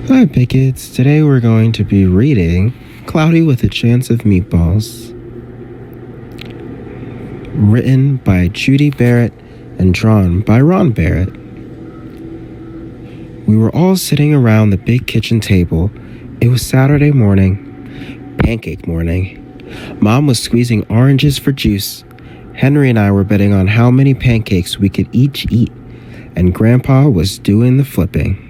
Hi, Big Kids. Today we're going to be reading Cloudy with a Chance of Meatballs. Written by Judy Barrett and drawn by Ron Barrett. We were all sitting around the big kitchen table. It was Saturday morning, pancake morning. Mom was squeezing oranges for juice. Henry and I were betting on how many pancakes we could each eat, and Grandpa was doing the flipping.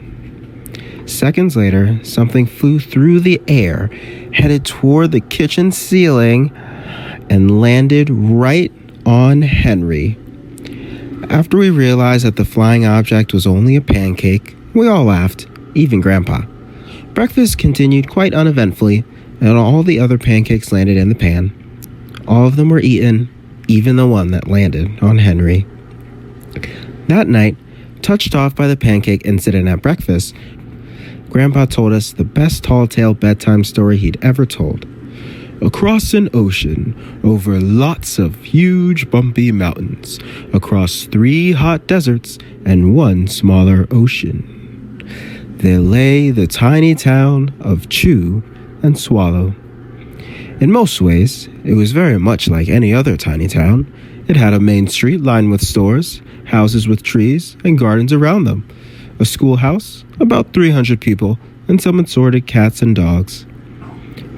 Seconds later, something flew through the air, headed toward the kitchen ceiling, and landed right on Henry. After we realized that the flying object was only a pancake, we all laughed, even Grandpa. Breakfast continued quite uneventfully, and all the other pancakes landed in the pan. All of them were eaten, even the one that landed on Henry. That night, touched off by the pancake incident at breakfast, Grandpa told us the best tall-tale bedtime story he'd ever told. Across an ocean, over lots of huge bumpy mountains, across 3 hot deserts and 1 smaller ocean, there lay the tiny town of Chew and Swallow. In most ways, it was very much like any other tiny town. It had a main street lined with stores, houses with trees, and gardens around them, a schoolhouse, about 300 people, and some assorted cats and dogs.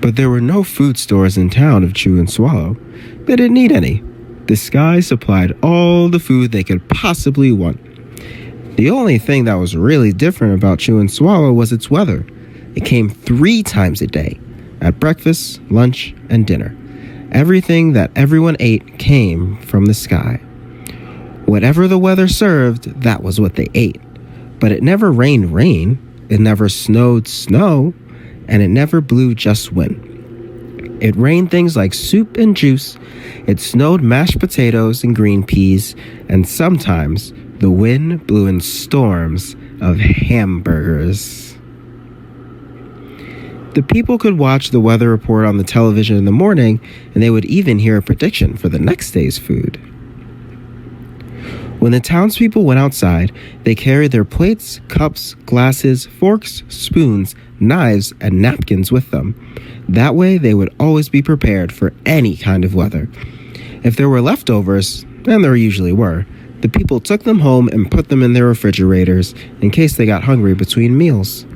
But there were no food stores in town of Chew and Swallow. They didn't need any. The sky supplied all the food they could possibly want. The only thing that was really different about Chew and Swallow was its weather. It came 3 times a day, at breakfast, lunch, and dinner. Everything that everyone ate came from the sky. Whatever the weather served, that was what they ate. But it never rained rain, it never snowed snow, and it never blew just wind. It rained things like soup and juice, it snowed mashed potatoes and green peas, and sometimes the wind blew in storms of hamburgers. The people could watch the weather report on the television in the morning, and they would even hear a prediction for the next day's food. When the townspeople went outside, they carried their plates, cups, glasses, forks, spoons, knives, and napkins with them. That way, they would always be prepared for any kind of weather. If there were leftovers, and there usually were, the people took them home and put them in their refrigerators in case they got hungry between meals.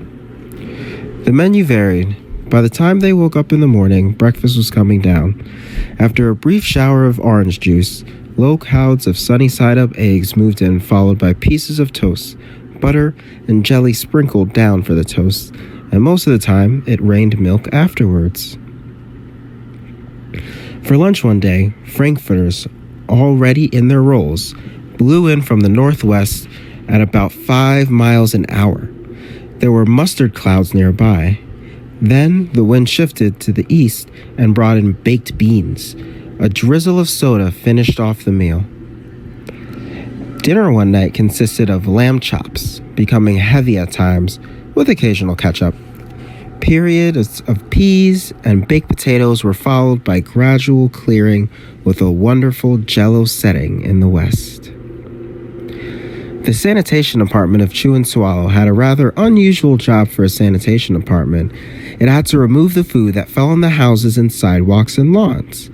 The menu varied. By the time they woke up in the morning, breakfast was coming down. After a brief shower of orange juice, low clouds of sunny-side-up eggs moved in, followed by pieces of toast, butter, and jelly sprinkled down for the toast, and most of the time, it rained milk afterwards. For lunch one day, frankfurters, already in their rolls, blew in from the northwest at about 5 miles an hour. There were mustard clouds nearby. Then the wind shifted to the east and brought in baked beans. A drizzle of soda finished off the meal. Dinner one night consisted of lamb chops, becoming heavy at times, with occasional ketchup. Periods of peas and baked potatoes were followed by gradual clearing with a wonderful jello setting in the west. The sanitation department of Chew and Swallow had a rather unusual job for a sanitation department. It had to remove the food that fell on the houses and sidewalks and lawns.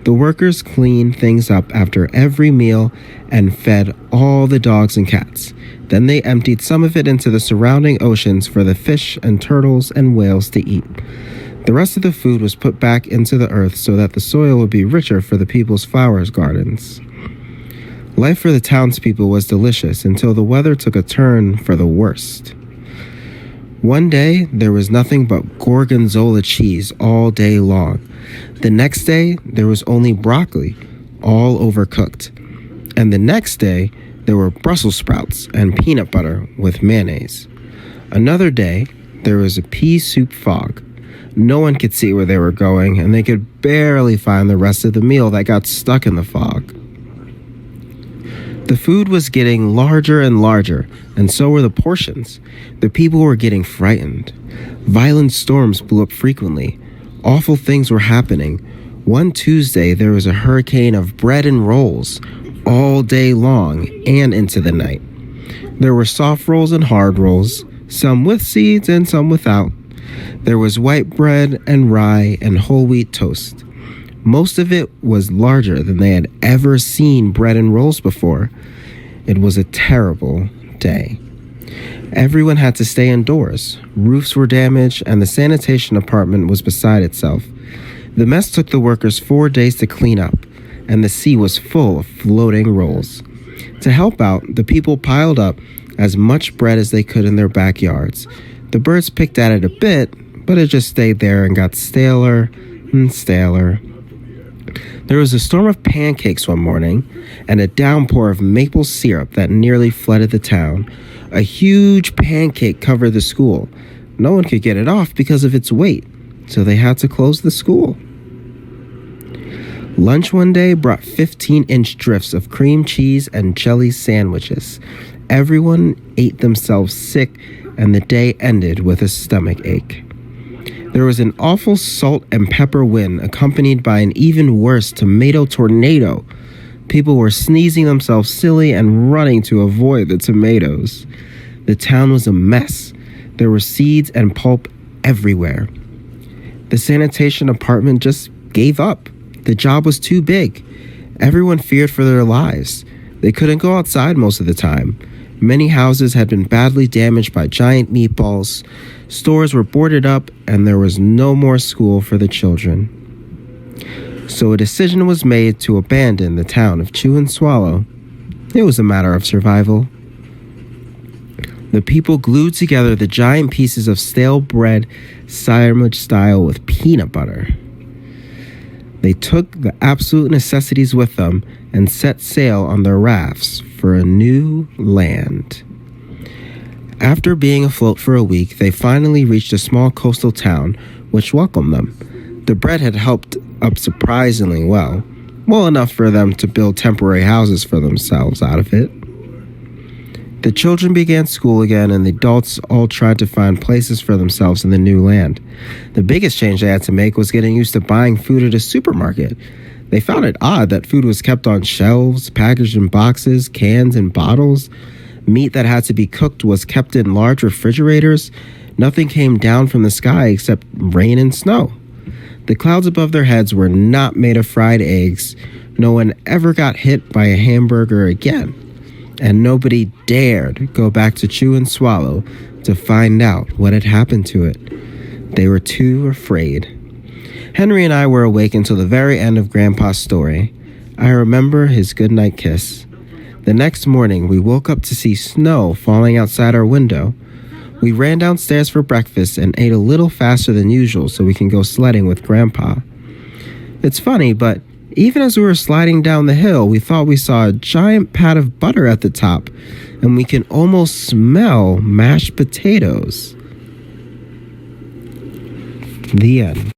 The workers cleaned things up after every meal and fed all the dogs and cats. Then they emptied some of it into the surrounding oceans for the fish and turtles and whales to eat. The rest of the food was put back into the earth so that the soil would be richer for the people's flowers gardens. Life for the townspeople was delicious until the weather took a turn for the worst. One day, there was nothing but gorgonzola cheese all day long. The next day, there was only broccoli, all overcooked. And the next day, there were Brussels sprouts and peanut butter with mayonnaise. Another day, there was a pea soup fog. No one could see where they were going, and they could barely find the rest of the meal that got stuck in the fog. The food was getting larger and larger, and so were the portions. The people were getting frightened. Violent storms blew up frequently. Awful things were happening. One Tuesday, there was a hurricane of bread and rolls all day long and into the night. There were soft rolls and hard rolls, some with seeds and some without. There was white bread and rye and whole wheat toast. Most of it was larger than they had ever seen bread and rolls before. It was a terrible day. Everyone had to stay indoors. Roofs were damaged, and the sanitation department was beside itself. The mess took the workers 4 days to clean up, and the sea was full of floating rolls. To help out, the people piled up as much bread as they could in their backyards. The birds picked at it a bit, but it just stayed there and got staler and staler. There was a storm of pancakes one morning, and a downpour of maple syrup that nearly flooded the town. A huge pancake covered the school. No one could get it off because of its weight, so they had to close the school. Lunch one day brought 15-inch drifts of cream cheese and jelly sandwiches. Everyone ate themselves sick, and the day ended with a stomach ache. There was an awful salt and pepper wind accompanied by an even worse tomato tornado. People were sneezing themselves silly and running to avoid the tomatoes. The town was a mess. There were seeds and pulp everywhere. The sanitation department just gave up. The job was too big. Everyone feared for their lives. They couldn't go outside most of the time. Many houses had been badly damaged by giant meatballs. Stores were boarded up, and there was no more school for the children. So a decision was made to abandon the town of Chew and Swallow. It was a matter of survival. The people glued together the giant pieces of stale bread, sandwich style with peanut butter. They took the absolute necessities with them and set sail on their rafts for a new land. After being afloat for a week, they finally reached a small coastal town which welcomed them. The bread had helped up surprisingly well enough for them to build temporary houses for themselves out of it. The children began school again, and the adults all tried to find places for themselves in the new land. The biggest change they had to make was getting used to buying food at a supermarket. They found it odd that food was kept on shelves, packaged in boxes, cans, and bottles. Meat that had to be cooked was kept in large refrigerators. Nothing came down from the sky except rain and snow. The clouds above their heads were not made of fried eggs. No one ever got hit by a hamburger again. And nobody dared go back to Chew and Swallow to find out what had happened to it. They were too afraid. Henry and I were awake until the very end of Grandpa's story. I remember his goodnight kiss. The next morning, we woke up to see snow falling outside our window. We ran downstairs for breakfast and ate a little faster than usual so we can go sledding with Grandpa. It's funny, but even as we were sliding down the hill, we thought we saw a giant pat of butter at the top, and we can almost smell mashed potatoes. The end.